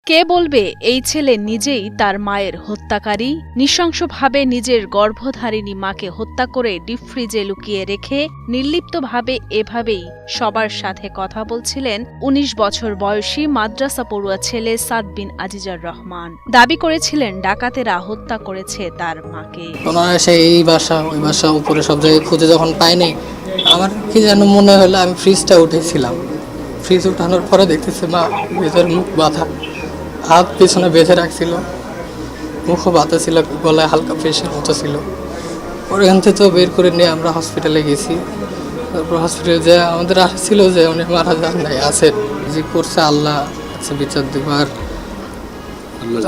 কে বলবে এই ছেলে নিজেই তার মায়ের হত্যাকারী? নৃশংসভাবে নিজের গর্ভধারিণী মাকে হত্যা করে ডিপ ফ্রিজে লুকিয়ে রেখে নির্লিপ্তভাবে এভাবেই সবার সাথে কথা বলছিলেন ১৯ বছর বয়সী মাদ্রাসা পড়ুয়া ছেলে সাদ বিন আজিজার রহমান। দাবি করেছিলেন ডাকাতেরা হত্যা করেছে তার মাকে। এই বাসা ওই বাসা উপরে সব জায়গায় খুঁজে যখন পাইনি, আমার কি যেন মনে হলো আমি ফ্রিজটা উঠেছিলাম। ফ্রিজ উঠানোর পরে দেখতেছি মা ভেতর মুখ বাঁধা, হাত পেছনে বেঁধে রাখছিল, মুখও বাঁধা ছিল, গলায় হালকা প্রেশার মতো ছিল। ওখান থেকে তো বের করে নিয়ে আমরা হসপিটালে গেছি। তারপর হসপিটালে যে আমাদের আশা ছিল যে উনি মারা যান নাই, আছেন, যে করছে আল্লাহ আছে বিচার দেবার।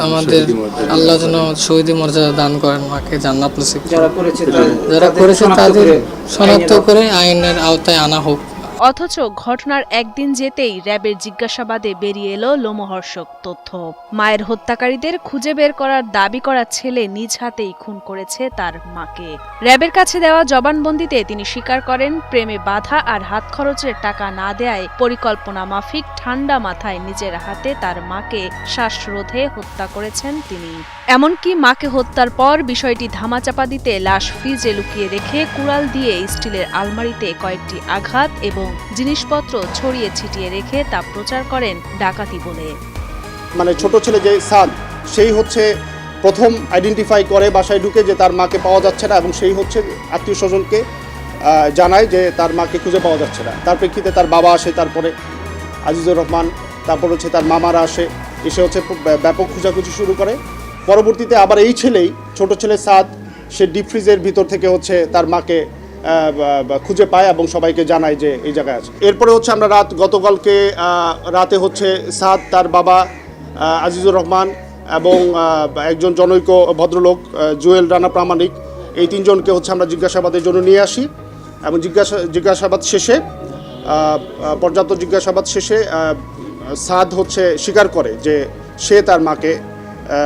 আমাদের আল্লাহ যেন শহীদি মর্যাদা দান করেন, মাকে জান্নাত নসিব। যারা করেছে তাদের শনাক্ত করে আইনের আওতায় আনা হোক। অথচ ঘটনার একদিন যেতেই র্যাবের জিজ্ঞাসাবাদে বেরিয়ে এলো লোমহর্ষক তথ্য। মায়ের হত্যাকারীদের খুঁজে বের করার দাবি করা ছেলে নিজ হাতেই খুন করেছে তার মাকে। র্যাবের কাছে দেওয়া জবানবন্দিতে তিনি স্বীকার করেন, প্রেমে বাধা আর হাত খরচের টাকা না দেয়ায় পরিকল্পনা মাফিক ঠান্ডা মাথায় নিজের হাতে তার মাকে শ্বাসরোধে হত্যা করেছেন তিনি। এমনকি মাকে হত্যার পর বিষয়টি ধামাচাপা দিতে লাশ ফ্রিজে লুকিয়ে রেখে কুড়াল দিয়ে স্টিলের আলমারিতে কয়েকটি আঘাত এবং জিনিসপত্র ছড়িয়ে ছিটিয়ে রেখে তা প্রচার করেন ডাকাতি বলে। মানে ছোট ছেলে যে সাদ, সেই হচ্ছে প্রথম আইডেন্টিফাই করে বাসায় ঢুকে যে তার মাকে পাওয়া যাচ্ছে না, এবং সেই হচ্ছে আত্মীয় স্বজনকে জানায় যে তার মাকে খুঁজে পাওয়া যাচ্ছে না। তার প্রেক্ষিতে তার বাবা আসে, তারপরে আজিজুর রহমান, তারপর হচ্ছে তার মামারা আসে, এসে হচ্ছে ব্যাপক খোঁজাখুঁজি শুরু করে। পরবর্তীতে আবার এই ছেলেই, ছোট ছেলে সাদ, সে ডিপ ফ্রিজের ভিতর থেকে হচ্ছে তার মাকে খুঁজে পায় এবং সবাইকে জানায় যে এই জায়গায় আছে। এরপরে হচ্ছে আমরা গতকালকে রাতে হচ্ছে সাদ, তার বাবা আজিজুর রহমান এবং একজন জনৈক ভদ্রলোক জুয়েল রানা প্রামাণিক, এই তিনজনকে হচ্ছে আমরা জিজ্ঞাসাবাদের জন্য নিয়ে আসি এবং জিজ্ঞাসাবাদ শেষে পর্যাপ্ত জিজ্ঞাসাবাদ শেষে সাদ হচ্ছে স্বীকার করে যে সে তার মাকে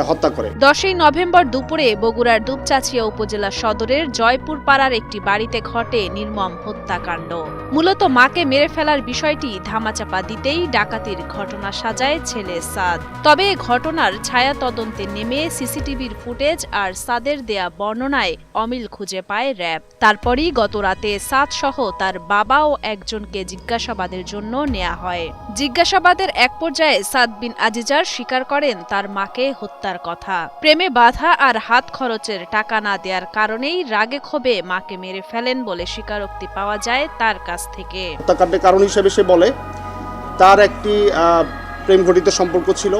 হত্যা করে। 10ই নভেম্বর দুপুরে বগুড়ার দুপচাঁচিয়া উপজেলা সদরের জয়পুর পাড়ার একটি বাড়িতে ঘটে নির্মম হত্যাকাণ্ড। মূলত মাকে মেরে ফেলার বিষয়টি ধামাচাপা দিতেই ডাকাতির ঘটনা সাজায় ছেলে সাদ। তবে ঘটনার ছায়া তদন্তে নেমে সিসিটিভির ফুটেজ আর সাদের দেয়া বর্ণনায় অমিল খুঁজে পায় র্যাব। তারপরই গত রাতে সাদ সহ তার বাবা ও একজনকে জিজ্ঞাসাবাদের জন্য নেওয়া হয়। জিজ্ঞাসাবাদের এক পর্যায়ে সাদ বিন আজিজার স্বীকার করেন তার মাকে হত্যার কথা। প্রেমে বাধা আর হাত খরচের টাকা না দেওয়ার কারণেই রাগে ক্ষোভে মাকে মেরে ফেলেন বলে স্বীকারোক্তি পাওয়া যায় তার কাছ থেকে। হত্যাকাণ্ডের কারণ হিসেবে সে বলে তার একটি প্রেম ঘটিত সম্পর্ক ছিল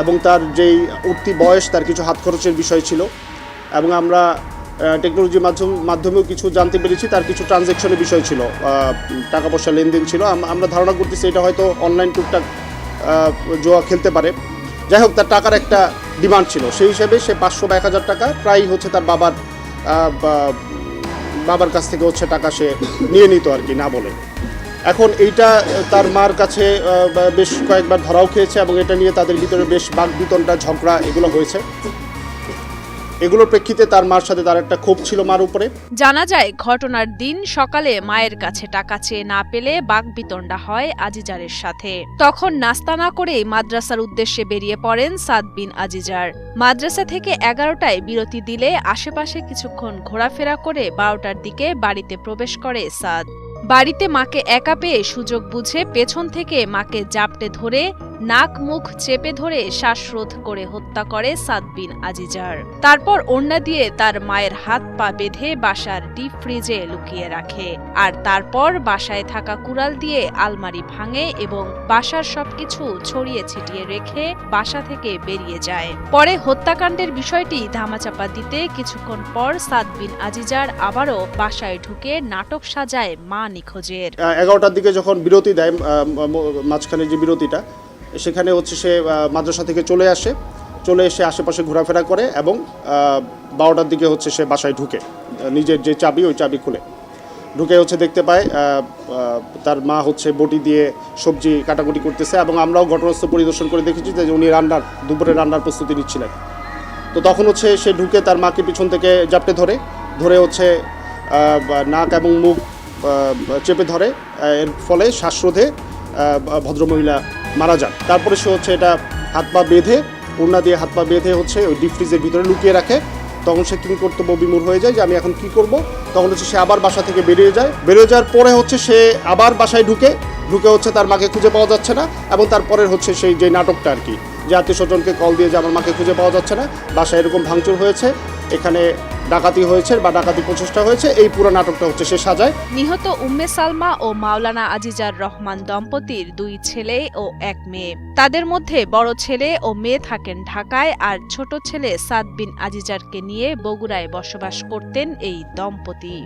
এবং তার যেই উঠতি বয়স, তার কিছু হাত খরচের বিষয় ছিল, এবং আমরা টেকনোলজির মাধ্যমেও কিছু জানতে পেরেছি তার কিছু ট্রানজ্যাকশনের বিষয় ছিল, টাকা পয়সা লেনদেন ছিল। আমরা ধারণা করতেছি এটা হয়তো অনলাইন টুকটাক জুয়া খেলতে পারে। যাই হোক, তার টাকার একটা ডিমান্ড ছিল, সেই হিসেবে সে 500 বা 1000 টাকা প্রায় হচ্ছে তার বাবার কাছ থেকে হচ্ছে টাকা সে নিয়ে নিত আর কি, না বলে। এখন এইটা তার মার কাছে বেশ কয়েকবার ধরাও খেয়েছে এবং এটা নিয়ে তাদের ভিতরে বেশ বাকবিতণ্ডা, ঝগড়া এগুলো হয়েছে। এগুলোর প্রেক্ষিতে তার মার সাথে তার একটা ক্ষোভ ছিল মার উপরে। জানা যায় ঘটনার দিন সকালে মায়ের কাছে টাকা চেয়ে না পেলে বাকবিতণ্ডা হয় আজিজারের সাথে। তখন নাস্তা না করেই মাদ্রাসার উদ্দেশ্যে বেরিয়ে পড়েন সাদ বিন আজিজার। মাদ্রাসা থেকে 11টায় বিরতি দিলে আশেপাশে কিছুক্ষণ ঘোরাফেরা করে 12টার দিকে বাড়িতে প্রবেশ করে সাদ। বাড়িতে মাকে একা পেয়ে সুযোগ বুঝে পেছন থেকে মাকে জাপটে ধরে নাক মুখ চেপে ধরে শ্বাসরোধ করে হত্যা করে সাদ বিন আজিজার। তারপর ওড়না দিয়ে তার মায়ের হাত পা বেঁধে বাসার ডিপ ফ্রিজে লুকিয়ে রাখে, আর তারপর বাসায় থাকা কুড়াল দিয়ে আলমারি ভাঙে এবং বাসার সবকিছু ছড়িয়ে ছিটিয়ে রেখে বাসা থেকে বেরিয়ে যায়। পরে হত্যাকাণ্ডের বিষয়টি ধামাচাপা দিতে কিছুক্ষণ পর সাদ বিন আজিজার আবারও বাসায় ঢুকে নাটক সাজায় মা নিখোঁজের। 11টার দিকে যখন বিরতি দেয়, মাঝখানে যে বিরতিটা, সেখানে হচ্ছে সে মাদ্রাসা থেকে চলে এসে আশেপাশে ঘোরাফেরা করে এবং 12টার দিকে হচ্ছে সে বাসায় ঢুকে নিজের যে চাবি, ওই চাবি খুলে ঢুকে হচ্ছে দেখতে পায় তার মা হচ্ছে বটি দিয়ে সবজি কাটাকুটি করতেছে, এবং আমরাও ঘটনাস্থল পরিদর্শন করে দেখেছি যে উনি দুপুরে রান্নার প্রস্তুতি নিচ্ছিলেন। তো তখন হচ্ছে সে ঢুকে তার মাকে পিছন থেকে জাপটে ধরে হচ্ছে নাক এবং মুখ চেপে ধরে, এর ফলে শ্বাসরোধে ভদ্রমহিলা মারা যান। তারপরে সে হচ্ছে এটা হাত পা বেঁধে, ওড়না দিয়ে হাত পা বেঁধে হচ্ছে ওই ডিপ ফ্রিজের ভিতরে লুকিয়ে রাখে। তখন সে কিং কর্তব্য বিমূঢ় হয়ে যায় যে আমি এখন কি করব। তখন হচ্ছে সে আবার বাসা থেকে বেরিয়ে যায়। বেরিয়ে যাওয়ার পরে হচ্ছে সে আবার বাসায় ঢুকে হচ্ছে তার মাকে খুঁজে পাওয়া যাচ্ছে না, এবং তারপরে হচ্ছে সেই যে নাটকটা আর কি, যে আত্মীয় স্বজনকে কল দিয়ে যে আমার মাকে খুঁজে পাওয়া যাচ্ছে না, বাসায় এরকম ভাঙচুর হয়েছে, এখানে ডাকাতি হয়েছে বা ডাকাতি প্রচেষ্টা হয়েছে, এই পুরো নাটকটা হচ্ছে সে সাজায়। নিহত উম্মে সালমা ও মাওলানা আজিজার রহমান দম্পতির 2 ছেলে ও 1 মেয়ে। তাদের মধ্যে বড় ছেলে ও মেয়ে থাকেন ঢাকায়, আর ছোট ছেলে সাদ বিন আজিজারকে নিয়ে বগুড়ায় বসবাস করতেন এই দম্পতি।